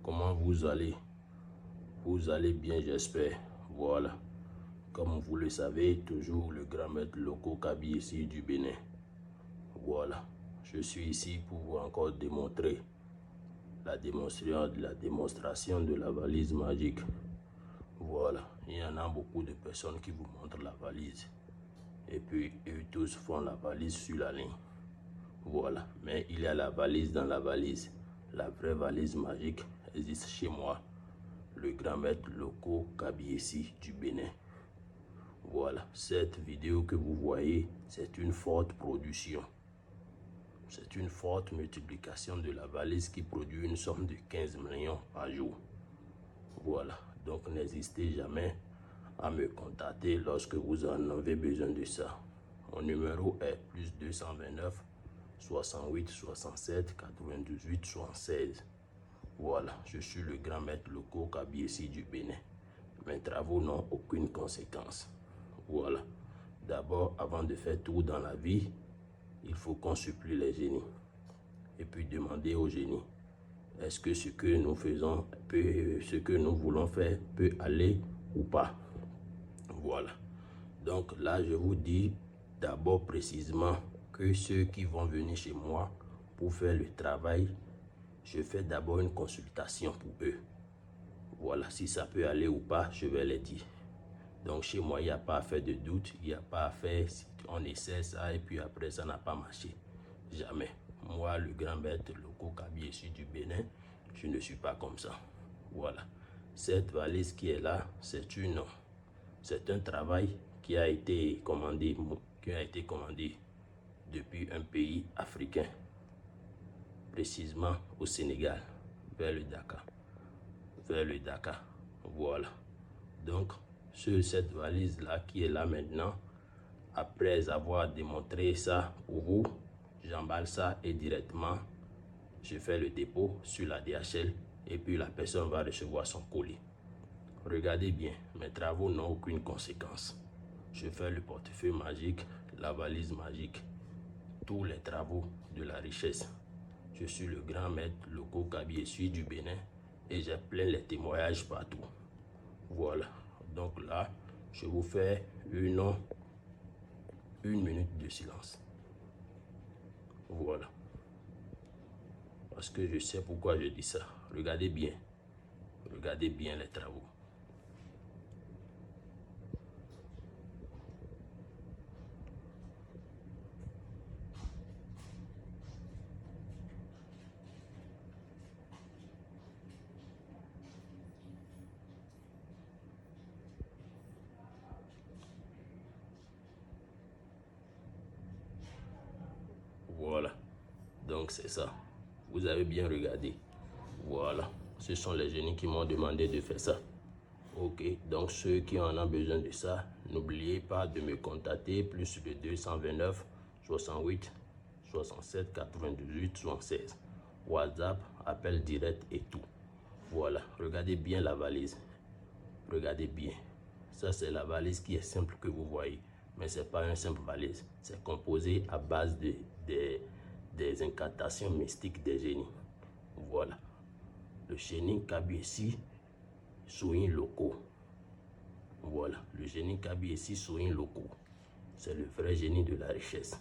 Comment vous allez? Vous allez bien, j'espère. Voilà. Comme vous le savez, toujours le grand maître Loco Kabi ici du Bénin. Voilà. Je suis ici pour vous encore démontrer la démonstration de la valise magique. Voilà. Il y en a beaucoup de personnes qui vous montrent la valise. Et puis, eux tous font la valise sur la ligne. Voilà. Mais il y a la valise dans la valise. La vraie valise magique existe chez moi. Le grand maître Loco Kabiesi du Bénin. Voilà, cette vidéo que vous voyez, c'est une forte production. C'est une forte multiplication de la valise qui produit une somme de 15 millions par jour. Voilà, donc n'hésitez jamais à me contacter lorsque vous en avez besoin de ça. Mon numéro est plus 229 68 67 98 76. Voilà, je suis le grand maître Loco Kabiesi du Bénin. Mes travaux n'ont aucune conséquence. Voilà. D'abord, avant de faire tout dans la vie, il faut qu'on supplie les génies. Et puis demander aux génies, est-ce que ce que nous faisons, ce que nous voulons faire peut aller ou pas? Voilà. Donc là, je vous dis d'abord précisément que ceux qui vont venir chez moi pour faire le travail, je fais d'abord une consultation pour eux. Voilà, si ça peut aller ou pas, je vais les dire. Donc chez moi, il n'y a pas à faire de doute, il n'y a pas à faire, on essaie ça et puis après ça n'a pas marché. Jamais. Moi, le grand maître Loco Kabiesi du Bénin, je ne suis pas comme ça. Voilà. Cette valise qui est là, c'est un travail qui a été commandé depuis un pays africain, précisément au Sénégal, vers le Dakar. Voilà. Donc, sur cette valise-là qui est là maintenant, après avoir démontré ça pour vous, j'emballe ça et directement, je fais le dépôt sur la DHL et puis la personne va recevoir son colis. Regardez bien, mes travaux n'ont aucune conséquence. Je fais le portefeuille magique, la valise magique, tous les travaux de la richesse. Je suis le grand maître Loco Kabiesi du Bénin et j'ai plein les témoignages partout. Voilà. Donc là, je vous fais une minute de silence. Voilà. Parce que je sais pourquoi je dis ça. Regardez bien. Regardez bien les travaux. Voilà. Donc c'est ça. Vous avez bien regardé. Voilà. Ce sont les génies qui m'ont demandé de faire ça. Ok. Donc ceux qui en ont besoin de ça, n'oubliez pas de me contacter plus de 229 68 67 98 76. WhatsApp, appel direct et tout. Voilà. Regardez bien la valise. Regardez bien. Ça c'est la valise qui est simple que vous voyez. Mais ce n'est pas une simple valise. C'est composé à base des incantations mystiques des génies. Voilà. Le génie Kabiesi Soin Loco. Voilà. Le génie Kabiesi Soin Loco. C'est le vrai génie de la richesse.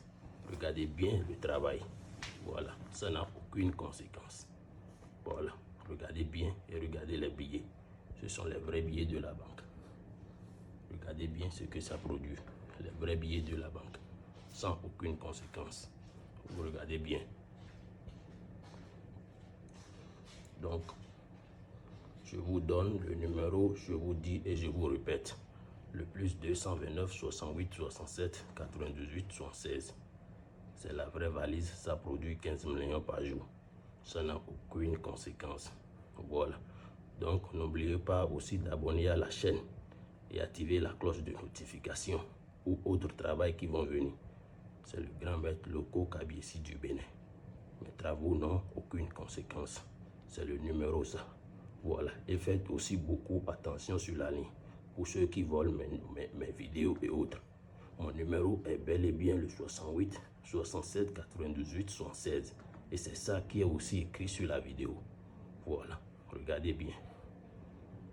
Regardez bien le travail. Voilà. Ça n'a aucune conséquence. Voilà. Regardez bien et regardez les billets. Ce sont les vrais billets de la banque. Regardez bien ce que ça produit. Les vrais billets de la banque. Sans aucune conséquence. Vous regardez bien. Donc, je vous donne le numéro, je vous dis et je vous répète. Le plus 229 68 67 98 76. C'est la vraie valise, ça produit 15 millions par jour. Ça n'a aucune conséquence. Voilà. Donc, n'oubliez pas aussi d'abonner à la chaîne et activer la cloche de notification ou autres travaux qui vont venir. C'est le grand maître Loco Kabiesi du Bénin. Mes travaux n'ont aucune conséquence. C'est le numéro ça. Voilà. Et faites aussi beaucoup attention sur la ligne. Pour ceux qui volent mes vidéos et autres. Mon numéro est bel et bien le 68 67 98 76. Et c'est ça qui est aussi écrit sur la vidéo. Voilà. regardez bien.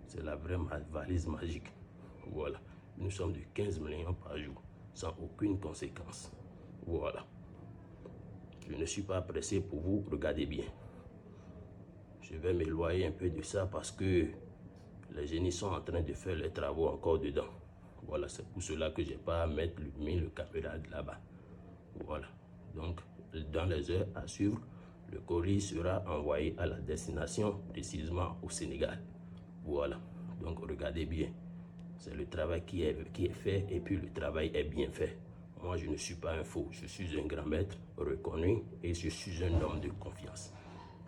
C'est la vraie valise magique. Voilà. Nous sommes de 15 millions par jour, sans aucune conséquence. Voilà. Je ne suis pas pressé pour vous, regardez bien. Je vais m'éloigner un peu de ça parce que les génies sont en train de faire les travaux encore dedans. Voilà, c'est pour cela que je n'ai pas mis le caméra là-bas. Voilà. Donc, dans les heures à suivre, le courrier sera envoyé à la destination, précisément au Sénégal. Voilà. Donc, regardez bien. C'est le travail qui est fait et puis le travail est bien fait. Moi, je ne suis pas un faux. Je suis un grand maître reconnu et je suis un homme de confiance.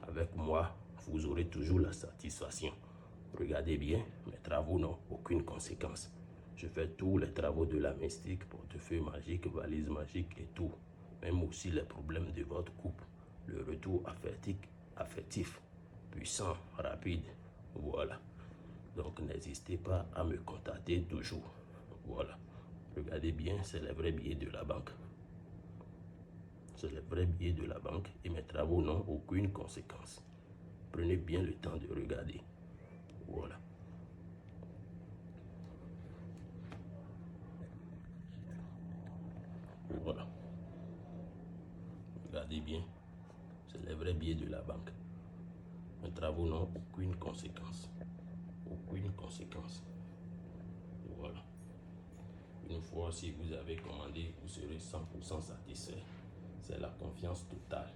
Avec moi, vous aurez toujours la satisfaction. Regardez bien, mes travaux n'ont aucune conséquence. Je fais tous les travaux de la mystique, portefeuille magique, valise magique et tout. Même aussi les problèmes de votre couple. Le retour affectif, puissant, rapide. Voilà. Donc n'hésitez pas à me contacter toujours. Voilà. Regardez bien, c'est les vrais billets de la banque. C'est les vrais billets de la banque et mes travaux n'ont aucune conséquence. Prenez bien le temps de regarder. Voilà. Voilà. Regardez bien. C'est les vrais billets de la banque. Mes travaux n'ont aucune conséquence. Aucune conséquence. Voilà. Une fois, si vous avez commandé, vous serez 100% satisfait. C'est la confiance totale.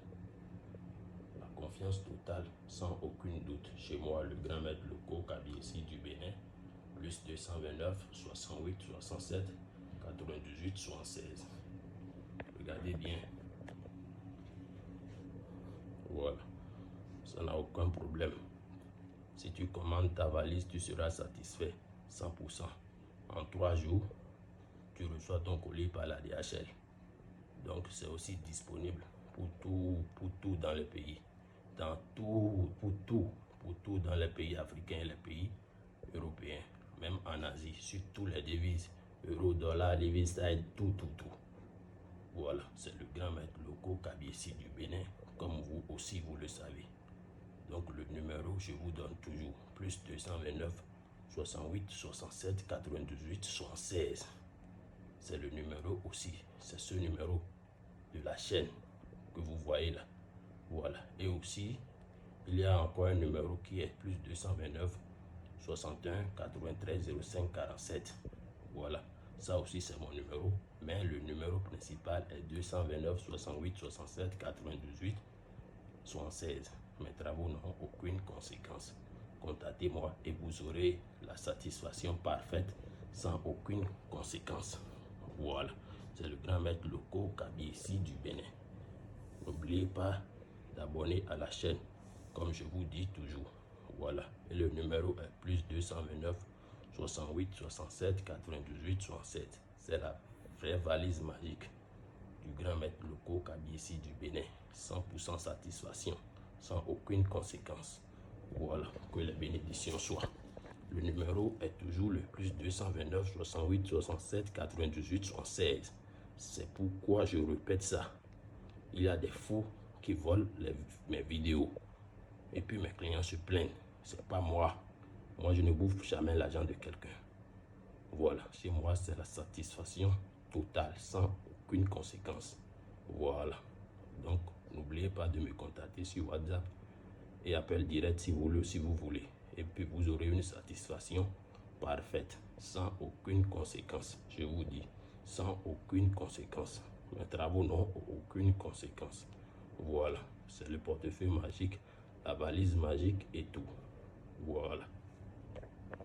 La confiance totale, sans aucun doute. Chez moi, le grand maître Loko Kabiesi du Bénin, plus 229 68 67 98 76. Regardez bien. Voilà. Ça n'a aucun problème. Si tu commandes ta valise, tu seras satisfait 100%. En 3 jours, tu reçois ton colis par la DHL. Donc, c'est aussi disponible pour tout dans le pays. Pour tout dans les pays africains et les pays européens. Même en Asie, sur tous les devises. Euro, dollar, devise, tout. Voilà, c'est le grand maître Loko Kabiesi du Bénin, comme vous aussi vous le savez. Donc le numéro, je vous donne toujours, plus 229 68 67 98 76. C'est le numéro aussi, c'est ce numéro de la chaîne que vous voyez là. Voilà, et aussi, il y a encore un numéro qui est plus 229 61 93 05 47. Voilà, ça aussi c'est mon numéro, mais le numéro principal est 229 68 67 98 76. Mes travaux n'ont aucune conséquence. Contactez-moi et vous aurez la satisfaction parfaite sans aucune conséquence. Voilà, c'est le grand maître Loko Kabiesi du Bénin. N'oubliez pas d'abonner à la chaîne, comme je vous dis toujours. Voilà, et le numéro est plus 229 68 67 98 67. C'est la vraie valise magique du grand maître Loko Kabiesi du Bénin. 100% satisfaction, sans aucune conséquence. Voilà, que les bénédictions soient. Le numéro est toujours le plus 229 68 67 98 76. C'est pourquoi je répète ça. Il y a des fous qui volent mes vidéos. Et puis mes clients se plaignent. C'est pas moi. Moi, je ne bouffe jamais l'argent de quelqu'un. Voilà, chez moi, c'est la satisfaction totale, sans aucune conséquence. Voilà. Donc, n'oubliez pas de me contacter sur WhatsApp et appel direct si vous voulez. Et puis, vous aurez une satisfaction parfaite, sans aucune conséquence. Je vous dis, sans aucune conséquence. Mes travaux n'ont aucune conséquence. Voilà, c'est le portefeuille magique, la valise magique et tout. Voilà.